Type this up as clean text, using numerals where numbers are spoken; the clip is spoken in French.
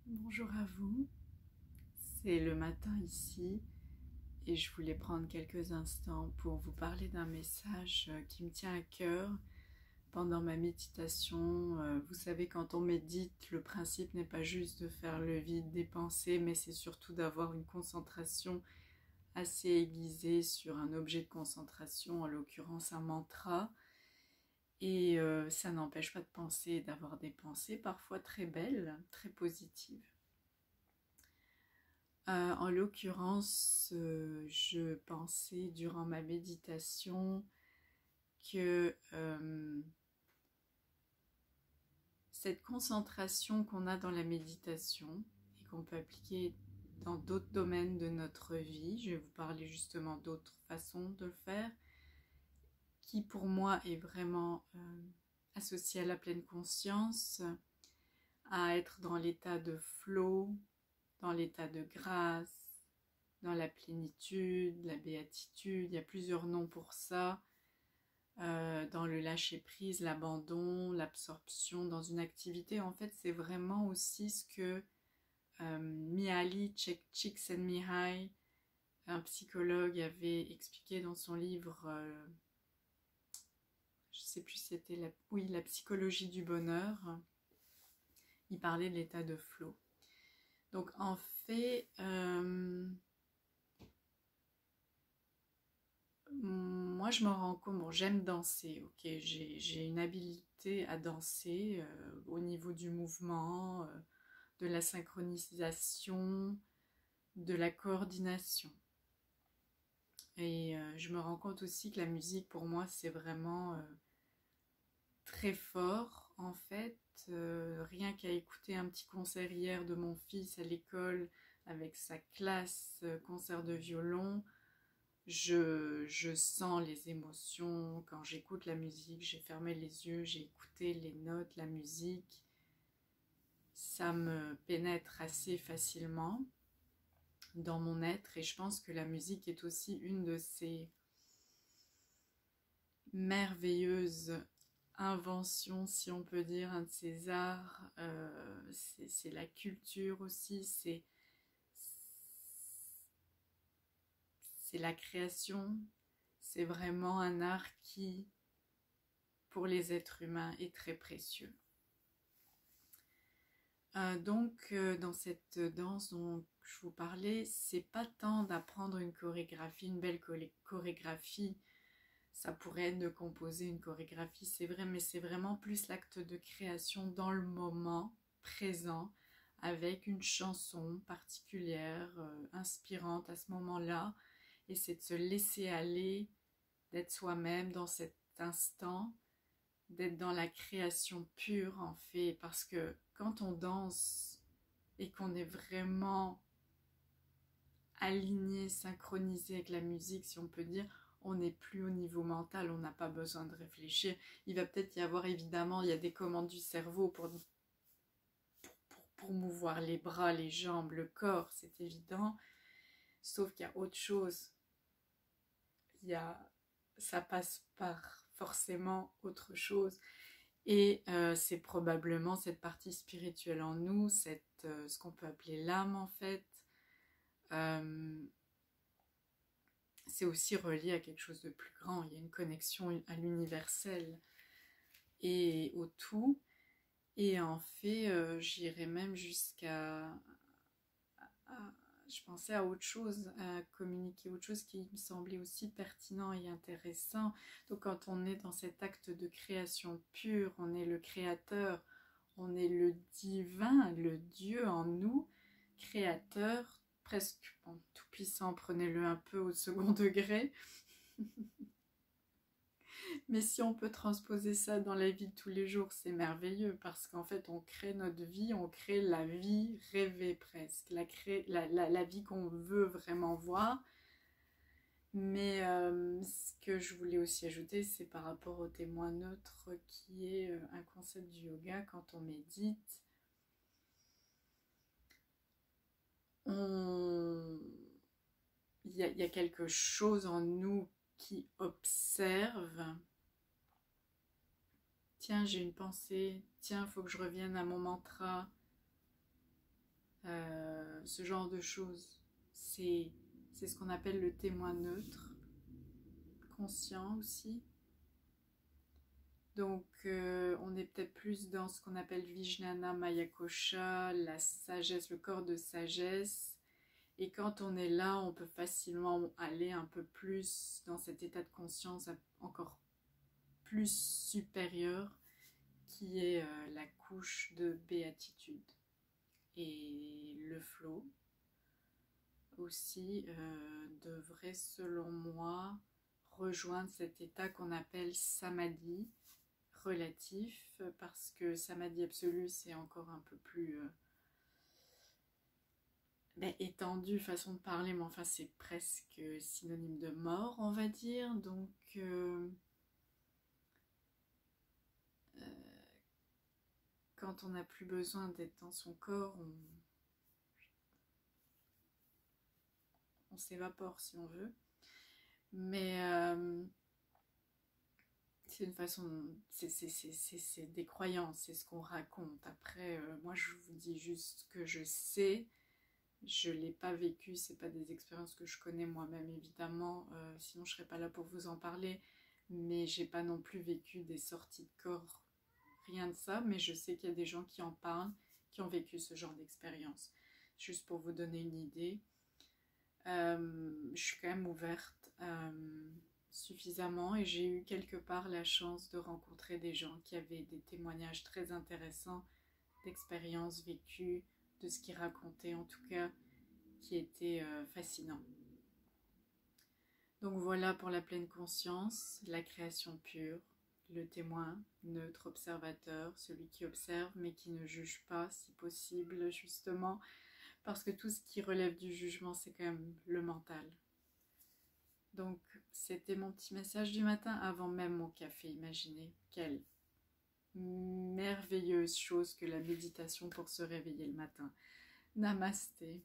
Bonjour à vous, c'est le matin ici et je voulais prendre quelques instants pour vous parler d'un message qui me tient à cœur pendant ma méditation. Vous savez, quand on médite, le principe n'est pas juste de faire le vide des pensées, mais c'est surtout d'avoir une concentration assez aiguisée sur un objet de concentration, en l'occurrence un mantra. Et ça n'empêche pas de penser, d'avoir des pensées parfois très belles, très positives. En l'occurrence, je pensais durant ma méditation que cette concentration qu'on a dans la méditation et qu'on peut appliquer dans d'autres domaines de notre vie, je vais vous parler justement d'autres façons de le faire, qui pour moi est vraiment associée à la pleine conscience, à être dans l'état de flow, dans l'état de grâce, dans la plénitude, la béatitude, il y a plusieurs noms pour ça, dans le lâcher-prise, l'abandon, l'absorption dans une activité. En fait, c'est vraiment aussi ce que Mihaly Csikszentmihalyi, un psychologue, avait expliqué dans son livre, je ne sais plus si c'était la psychologie du bonheur. Il parlait de l'état de flow. Donc en fait, moi je me rends compte, bon, j'aime danser, ok, j'ai une habilité à danser au niveau du mouvement, de la synchronisation, de la coordination. Et je me rends compte aussi que la musique pour moi c'est vraiment très fort en fait. Rien qu'à écouter un petit concert hier de mon fils à l'école avec sa classe concert de violon, je sens les émotions quand j'écoute la musique. J'ai fermé les yeux, j'ai écouté les notes, la musique. Ça me pénètre assez facilement dans mon être et je pense que la musique est aussi une de ces merveilleuses inventions, si on peut dire, un de ces arts. C'est la culture aussi, c'est la création. C'est vraiment un art qui, pour les êtres humains, est très précieux. Dans cette danse dont je vous parlais, c'est pas tant d'apprendre une chorégraphie, une belle chorégraphie. Ça pourrait être de composer une chorégraphie, c'est vrai, mais c'est vraiment plus l'acte de création dans le moment présent, avec une chanson particulière, inspirante à ce moment-là. Et c'est de se laisser aller, d'être soi-même dans cet instant, d'être dans la création pure en fait, parce que quand on danse et qu'on est vraiment aligné, synchronisé avec la musique, si on peut dire, on n'est plus au niveau mental, on n'a pas besoin de réfléchir. Il va peut-être y avoir, évidemment, il y a des commandes du cerveau pour mouvoir les bras, les jambes, le corps, c'est évident, sauf qu'il y a autre chose. Il y a, ça passe par forcément autre chose. Et c'est probablement cette partie spirituelle en nous, ce qu'on peut appeler l'âme en fait. Euh, c'est aussi relié à quelque chose de plus grand. Il y a une connexion à l'universel et au tout. Et en fait, j'irais même jusqu'à... je pensais à autre chose, à communiquer autre chose qui me semblait aussi pertinent et intéressant. Donc quand on est dans cet acte de création pure, on est le créateur, on est le divin, le Dieu en nous, créateur, presque bon, tout puissant, prenez-le un peu au second degré. Mais si on peut transposer ça dans la vie de tous les jours, c'est merveilleux parce qu'en fait, on crée notre vie, on crée la vie rêvée presque, la vie qu'on veut vraiment voir. Mais ce que je voulais aussi ajouter, c'est par rapport au témoin neutre qui est un concept du yoga quand on médite. Il y a quelque chose en nous qui observe. Tiens, j'ai une pensée. Tiens, il faut que je revienne à mon mantra. ce genre de choses. C'est ce qu'on appelle le témoin neutre, conscient aussi. Donc on est peut-être plus dans ce qu'on appelle Vijnana Maya Kosha, la sagesse, le corps de sagesse. Et quand on est là, on peut facilement aller un peu plus dans cet état de conscience encore plus supérieur, qui est la couche de béatitude. Et le flow aussi devrait, selon moi, rejoindre cet état qu'on appelle samadhi relatif, parce que samadhi absolu, c'est encore un peu plus étendu, façon de parler, mais enfin c'est presque synonyme de mort, on va dire. Donc quand on n'a plus besoin d'être dans son corps, on s'évapore si on veut. Mais c'est une façon, c'est des croyances, c'est ce qu'on raconte. Après, moi je vous dis juste ce que je sais. Je ne l'ai pas vécu, ce n'est pas des expériences que je connais moi-même évidemment, sinon je ne serais pas là pour vous en parler, mais je n'ai pas non plus vécu des sorties de corps, rien de ça, mais je sais qu'il y a des gens qui en parlent, qui ont vécu ce genre d'expérience. Juste pour vous donner une idée, je suis quand même ouverte suffisamment et j'ai eu quelque part la chance de rencontrer des gens qui avaient des témoignages très intéressants d'expériences vécues, de ce qu'ils racontaient en tout cas, qui était fascinant. Donc voilà pour la pleine conscience, la création pure, le témoin, neutre, observateur, celui qui observe mais qui ne juge pas si possible, justement, parce que tout ce qui relève du jugement, c'est quand même le mental. Donc c'était mon petit message du matin avant même mon café. Imaginez quelle merveilleuse chose que la méditation pour se réveiller le matin. Namasté.